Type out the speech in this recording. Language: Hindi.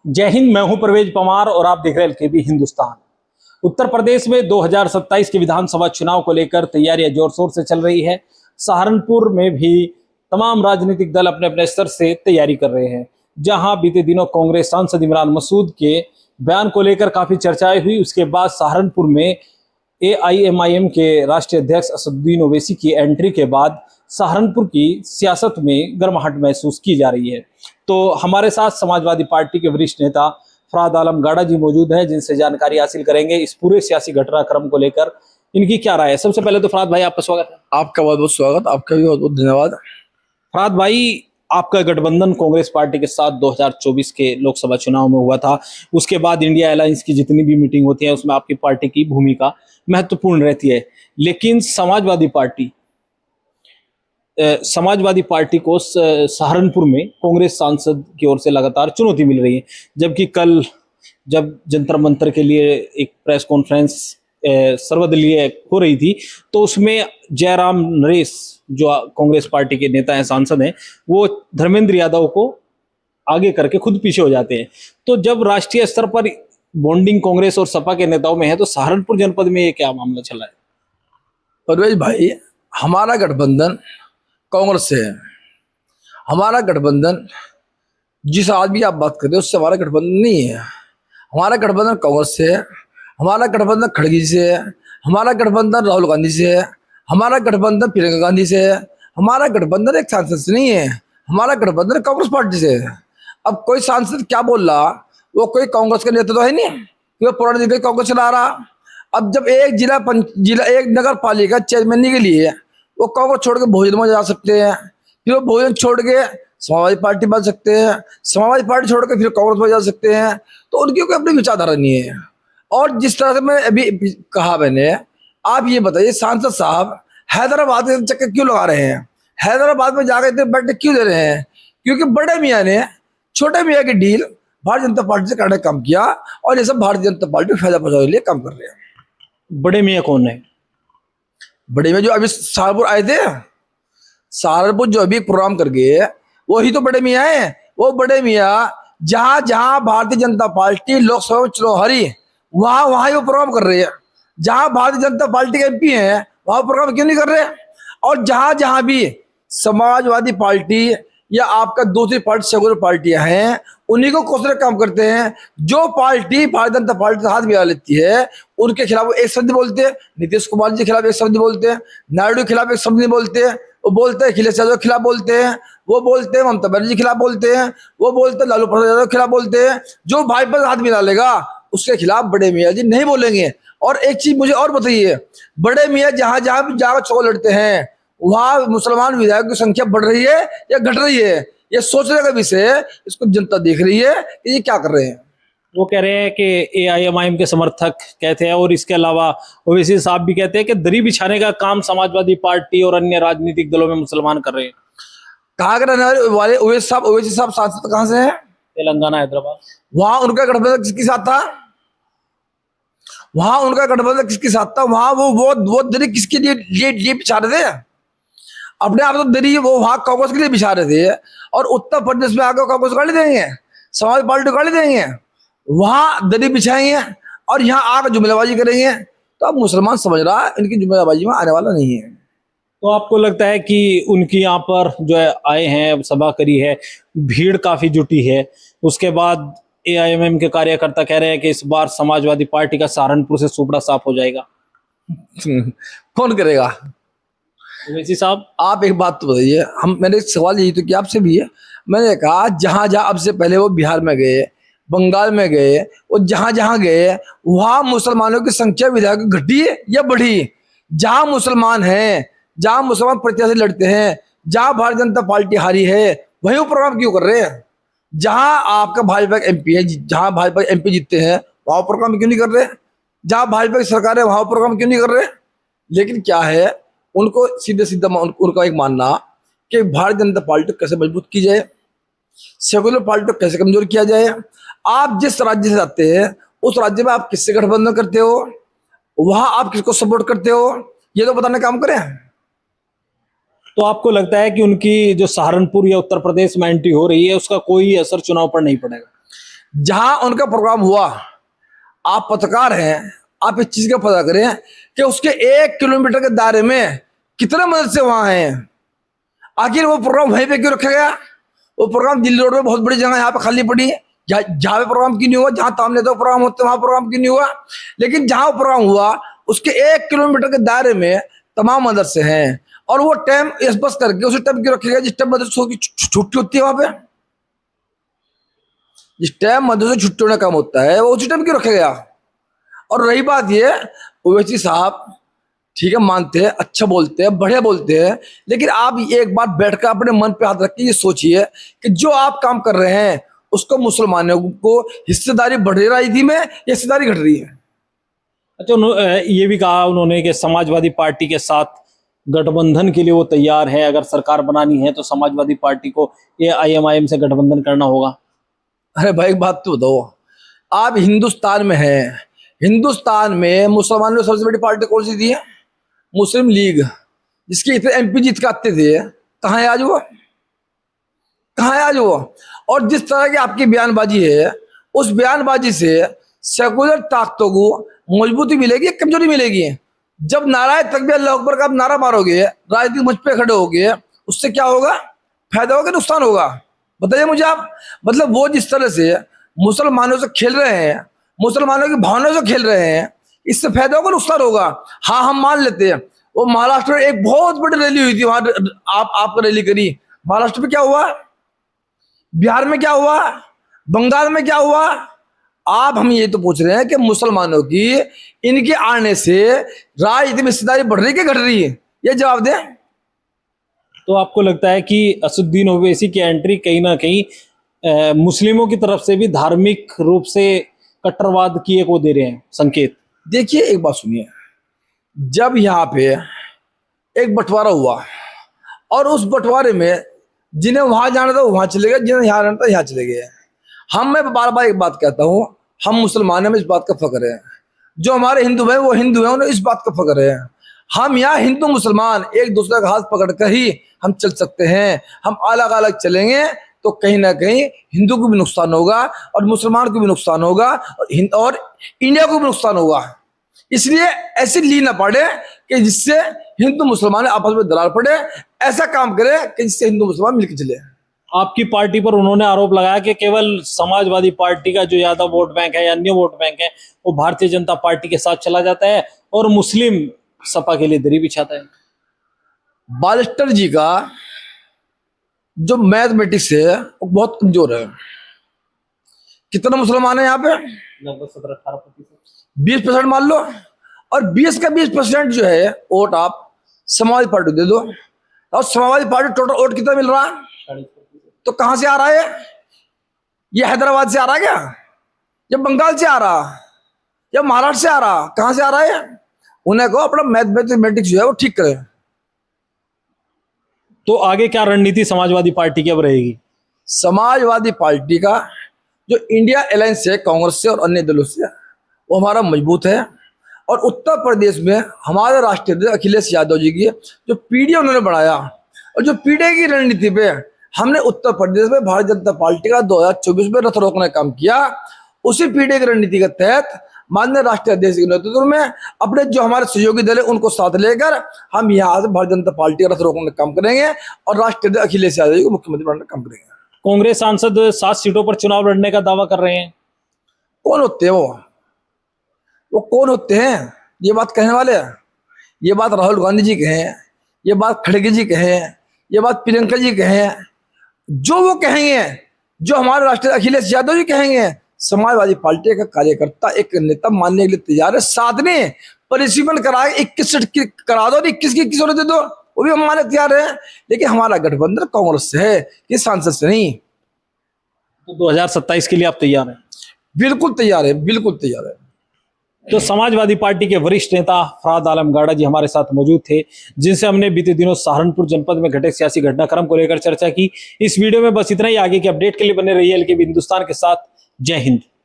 जय हिंद। मैं हूं परवेज परमार और आप देख रहे हैं एलकेबी हिंदुस्तान। उत्तर प्रदेश में 2027 के विधानसभा चुनाव को लेकर तैयारियां जोर शोर से चल रही है। सहारनपुर में भी तमाम राजनीतिक दल अपने अपने स्तर से तैयारी कर रहे हैं। जहां बीते दिनों कांग्रेस सांसद इमरान मसूद के बयान को लेकर काफी चर्चाएं हुई, उसके बाद सहारनपुर में एआईएमआईएम के राष्ट्रीय अध्यक्ष असदुद्दीन ओवैसी की एंट्री के बाद सहारनपुर की सियासत में गर्माहट महसूस की जा रही है। तो हमारे साथ समाजवादी पार्टी के वरिष्ठ नेता फराद आलम गाड़ा जी मौजूद हैं, जिनसे जानकारी हासिल करेंगे इस पूरे सियासी घटनाक्रम को लेकर इनकी क्या राय है। सबसे पहले तो फराद भाई, आपका स्वागत है। आपका बहुत बहुत स्वागत, आपका भी बहुत बहुत धन्यवाद। फराद भाई, आपका गठबंधन कांग्रेस पार्टी के साथ 2024 के लोकसभा चुनाव में हुआ था। उसके बाद इंडिया अलायंस की जितनी भी मीटिंग होती है उसमें आपकी पार्टी की भूमिका महत्वपूर्ण रहती है। लेकिन समाजवादी पार्टी को सहारनपुर में कांग्रेस सांसद की ओर से लगातार चुनौती मिल रही है। जबकि कल जब जंतर मंतर के लिए एक प्रेस कॉन्फ्रेंस सर्वदलीय हो रही थी, तो उसमें जयराम नरेश, जो कांग्रेस पार्टी के नेता हैं, सांसद हैं, वो धर्मेंद्र यादव को आगे करके खुद पीछे हो जाते हैं। तो जब राष्ट्रीय स्तर पर बॉन्डिंग कांग्रेस और सपा के नेताओं में है, तो सहारनपुर जनपद में ये क्या मामला चला है? परवेज भाई, हमारा गठबंधन कांग्रेस से है। हमारा गठबंधन, जिस आदमी आप बात कर रहे हो उससे हमारा गठबंधन नहीं है। हमारा गठबंधन कांग्रेस से है, हमारा गठबंधन खड़गे से है, हमारा गठबंधन राहुल गांधी से है, हमारा गठबंधन प्रियंका गांधी से है, हमारा गठबंधन एक सांसद से नहीं है, हमारा गठबंधन कांग्रेस पार्टी से है। अब कोई सांसद क्या बोल रहा, वो कोई कांग्रेस का नेता तो है नहीं कि वो पुराने दिन कांग्रेस चला रहा। अब जब एक जिला एक नगर पालिका चेयरमैन के लिए वो कांग्रेस छोड़ के बहुजन में जा सकते हैं, फिर वो बहुजन छोड़ के समाजवादी पार्टी बन सकते हैं, समाजवादी पार्टी छोड़ के फिर कांग्रेस में जा सकते हैं। तो उनकी कोई अपनी विचारधारा नहीं है। और जिस तरह से मैं अभी कहा मैंने, आप ये बताइए, सांसद साहब हैदराबाद के चक्कर क्यों लगा रहे हैं? हैदराबाद में जाकर इतने बैठक क्यों दे रहे हैं? क्योंकि बड़े मियाँ ने छोटे मियाँ की डील भारतीय जनता पार्टी से करने का काम किया और ये सब भारतीय जनता पार्टी को फायदा पहुंचाने के लिए काम कर रहे हैं। बड़े मियाँ कौन है? बड़े मियाँ जो अभी सहारनपुर आए थे, सहारनपुर जो अभी प्रोग्राम कर गए, वही तो बड़े मियाँ हैं। वो बड़े मियाँ जहां जहां भारतीय जनता पार्टी लोकसभा में चुनाव हारी, वहां ही वो प्रोग्राम कर रहे हैं। जहां भारतीय जनता पार्टी के एमपी हैं, वहां प्रोग्राम क्यों नहीं कर रहे? और जहां जहां भी समाजवादी पार्टी या आपका दूसरी पार्टी सेकुलर पार्टियां हैं, उन्हीं को कोसने काम करते हैं। जो पार्टी भारतीय जनता पार्टी का हाथ मिला लेती है, उनके खिलाफ वो एक शब्द बोलते हैं। नीतीश कुमार जी के खिलाफ एक शब्द बोलते हैं, नायडू के खिलाफ एक शब्द नहीं बोलते हैं। वो बोलते हैं अखिलेश यादव के खिलाफ बोलते हैं, वो बोलते हैं ममता बनर्जी के खिलाफ बोलते हैं, वो बोलते हैं लालू प्रसाद यादव के खिलाफ बोलते हैं। जो भाजपा का हाथ मिला लेगा उसके खिलाफ बड़े मियाँ जी नहीं बोलेंगे। और एक चीज मुझे और बताइए, बड़े मियाँ जहां जहां भी जाकर चुनाव लड़ते हैं, वहां मुसलमान विधायकों की संख्या बढ़ रही है या घट रही है? ये सोचने का विषय, इसको जनता देख रही है कि ये क्या कर रहे हैं। वो कह रहे हैं कि एआईएमआईएम के समर्थक कहते हैं, और इसके अलावा ओवैसी साहब भी कहते हैं कि दरी बिछाने का काम समाजवादी पार्टी और अन्य राजनीतिक दलों में मुसलमान कर रहे हैं। कहाँ के रहने वाले ओवैसी साहब सांसद कहाँ से हैं? तेलंगाना, हैदराबाद। वहां उनका गठबंधन किसके साथ था? वहां उनका गठबंधन किसके साथ था? वहां वो दरी किसके लिए बिछा रहे थे? अपने आप तो दरी वो वहां कांग्रेस के लिए बिछा रहे थे, और उत्तर प्रदेश में आकर कांग्रेस गाली देंगे, समाज पार्टी गाली देंगे, वहां दरी बिछाएंगे और यहाँ आकर जुमलाबाजी करेंगे। तो अब मुसलमान समझ रहा है इनकी जुमलाबाजी में आने वाला नहीं है। तो आपको लगता है कि उनकी यहाँ पर जो है आए हैं, सभा करी है, भीड़ काफी जुटी है, उसके बाद एआईएमआईएम के कार्यकर्ता कह रहे हैं कि इस बार समाजवादी पार्टी का सहारनपुर से सुपड़ा साफ हो जाएगा? कौन करेगा? ओवैसी साहब, आप एक बात तो बताइए, मैंने एक सवाल यही तो किया आपसे भी है। मैंने कहा जहां जहां अब से पहले वो बिहार में गए, बंगाल में गए, वो जहां जहां गए वहां मुसलमानों की संख्या विधायक घटी या बढ़ी? जहां मुसलमान हैं, जहां मुसलमान प्रत्याशी लड़ते हैं, जहां भारतीय जनता पार्टी हारी है, वहीं वो प्रोग्राम क्यों कर रहे हैं? जहां आपका भाजपा एमपी है, जहां भाजपा एमपी जीतते हैं, वहां प्रोग्राम क्यों नहीं कर रहे? जहां भाजपा की सरकार है वहां प्रोग्राम क्यों नहीं कर रहे? लेकिन क्या है, उनको सीधे सीधा उनका एक मानना कि भारतीय जनता पार्टी कैसे मजबूत की जाए, सेकुलर पार्टी को कैसे कमजोर किया जाए। आप जिस राज्य से आते हैं उस राज्य में आप किससे गठबंधन करते हो, वहां आप किसको सपोर्ट करते हो, ये तो बताने का काम करें। तो आपको लगता है कि उनकी जो सहारनपुर या उत्तर प्रदेश में एंट्री हो रही है उसका कोई असर चुनाव पर नहीं पड़ेगा? जहां उनका प्रोग्राम हुआ, आप पत्रकार हैं, आप इस चीज का पता करें कि उसके 1 किलोमीटर के दायरे में कितने मदरसे वहां हैं। आखिर वो प्रोग्राम वहीं पे क्यों रखा गया? वो प्रोग्राम दिल्ली रोड में बहुत बड़ी जगह यहाँ पे खाली पड़ी है, जहाँ पे प्रोग्राम क्यों नहीं हुआ? जहाँ तामले तो प्रोग्राम होते वहां प्रोग्राम क्यों नहीं हुआ? लेकिन जहां वो प्रोग्राम हुआ उसके 1 किलोमीटर के दायरे में तमाम मदरसे हैं, और वो टाइम इस बस करके उसी टाइम क्यों रखा गया जिस टाइम मदरसों की छुट्टी होती है? वहां पे जिस टाइम मदरसों की छुट्टी होने का काम होता है वो उसी टाइम क्यों रखा गया? और रही बात ये, ओवैसी साहब ठीक है, मानते हैं, अच्छा बोलते हैं, बढ़िया बोलते हैं, लेकिन आप एक बार बैठकर अपने मन पे हाथ रख के ये सोचिए कि जो आप काम कर रहे हैं उसको मुसलमानों को हिस्सेदारी बढ़ रही थी में या हिस्सेदारी घट रही है? अच्छा, ये भी कहा उन्होंने कि समाजवादी पार्टी के साथ गठबंधन के लिए वो तैयार है, अगर सरकार बनानी है तो समाजवादी पार्टी को AIMIM से गठबंधन करना होगा। अरे भाई, एक बात तो बताओ, आप हिंदुस्तान में हैं, हिंदुस्तान में मुसलमानों ने सबसे बड़ी पार्टी कौन सी थी है? मुस्लिम लीग, जिसके इतने MP जीत के आते थे, कहाँ है आज वो? कहाँ है आज वो? और जिस तरह की आपकी बयानबाजी है, उस बयानबाजी से सेकुलर ताकतों को मजबूती मिलेगी, कमजोरी मिलेगी? जब नाराय तकबीर अल्लाह अकबर का आप नारा मारोगे, राजनीतिक मंच पे खड़े होगे, उससे क्या होगा? फायदा होगा, नुकसान होगा? बताइए मुझे आप। मतलब वो जिस तरह से मुसलमानों से खेल रहे हैं, मुसलमानों की भावनाओं से खेल रहे हैं, इससे फायदा होगा, नुकसान होगा? हाँ, हम मान लेते हैं। वो महाराष्ट्र में एक बहुत बड़ी रैली हुई थी, वहां आप रैली करी, महाराष्ट्र में क्या हुआ? बिहार में क्या हुआ? बंगाल में क्या हुआ? आप हम ये तो पूछ रहे हैं कि मुसलमानों की इनके आने से राजनीति में हिस्सेदारी बढ़ रही है कि घट रही है? ये जवाब दें। तो आपको लगता है कि असदुद्दीन ओवैसी की एंट्री कहीं ना कहीं मुस्लिमों की तरफ से भी धार्मिक रूप से कट्टरवाद की एक वो दे रहे हैं संकेत? देखिए, एक बात सुनिए, जब यहाँ पे एक बंटवारा हुआ और उस बंटवारे में जिन्हें वहां जाना था वो वहां चले गए, जिन्हें यहाँ जाना था यहाँ चले गए। मैं बार बार एक बात कहता हूँ, हम मुसलमान हैं, इस बात का फख्र है। जो हमारे हिंदू भाई वो हिंदू हैं, उन्हें इस बात का फख्र है। हम यहाँ हिंदू मुसलमान एक दूसरे का हाथ पकड़ कर ही हम चल सकते हैं। हम अलग अलग चलेंगे तो कहीं ना कहीं हिंदू को भी नुकसान होगा और मुसलमान को भी नुकसान होगा और इंडिया को भी नुकसान होगा। इसलिए ऐसी ली ना पड़े कि जिससे हिंदू मुसलमान आपस में दरार पड़े। ऐसा काम करे कि जिससे हिंदू मुसलमान मिलकर चले। आपकी पार्टी पर उन्होंने आरोप लगाया कि केवल समाजवादी पार्टी का जो यादव वोट बैंक है या अन्य वोट बैंक है वो भारतीय जनता पार्टी के साथ चला जाता है और मुस्लिम सपा के लिए दरी बिछाता है। बालिस्टर जी का जो मैथमेटिक्स है वो बहुत कमजोर है। कितना मुसलमान है यहाँ पे? लगभग 17-18%। 20% मान लो, और 20 का 20% जो है वोट आप समाजवादी पार्टी दे दो, और समाजवादी पार्टी टोटल वोट कितना मिल रहा है? 40%। तो कहां से आ रहा है? ये हैदराबाद से आ रहा है क्या? या बंगाल से आ रहा? या महाराष्ट्र से आ रहा? कहां से आ रहा है? उन्हें को अपना मैथमेटिक्स जो है वो ठीक करें। तो आगे क्या रणनीति समाजवादी पार्टी की अब रहेगी? समाजवादी पार्टी का जो इंडिया अलायंस है कांग्रेस से और अन्य दलों से, वो हमारा मजबूत है। और उत्तर प्रदेश में हमारे राष्ट्रीय अध्यक्ष अखिलेश यादव जी की जो पीढ़ी उन्होंने बनाया, और जो पीढ़ी की रणनीति पे हमने उत्तर प्रदेश में भारतीय जनता पार्टी का 2024 में रथ रोकने का काम किया, उसी पीढ़ी की रणनीति के तहत माननीय राष्ट्रीय अध्यक्ष के नेतृत्व में अपने जो हमारे सहयोगी दल है उनको साथ लेकर हम यहाँ से भारतीय जनता पार्टी का रथ रोकने का काम करेंगे और राष्ट्रीय अध्यक्ष अखिलेश यादव जी को मुख्यमंत्री बनाने का काम करेंगे। कांग्रेस सांसद 7 सीटों पर चुनाव लड़ने का दावा कर रहे हैं। कौन होते हैं वो कौन होते हैं ये बात कहने वाले? ये बात राहुल गांधी जी कहें, ये बात खड़गे जी कहें, ये बात प्रियंका जी कहें, जो वो कहेंगे, जो हमारे राष्ट्रीय अखिलेश यादव जी कहेंगे, समाजवादी पार्टी का कार्यकर्ता एक नेता मानने के लिए तैयार है। साथ में परिसीमन करा 21 सीट करा दो, 21 की 21 दे दो, वो भी हम मानने तैयार है। लेकिन हमारा गठबंधन कांग्रेस से है, किस सांसद से नहीं। तो 2027 के लिए आप तैयार हैं? बिल्कुल तैयार है, बिल्कुल तैयार है। तो समाजवादी पार्टी के वरिष्ठ नेता फराद आलम गाड़ा जी हमारे साथ मौजूद थे, जिनसे हमने बीते दिनों सहारनपुर जनपद में घटे सियासी घटनाक्रम को लेकर चर्चा की। इस वीडियो में बस इतना ही। आगे के अपडेट के लिए बने रहिए LKB हिंदुस्तान के साथ। जय हिंद।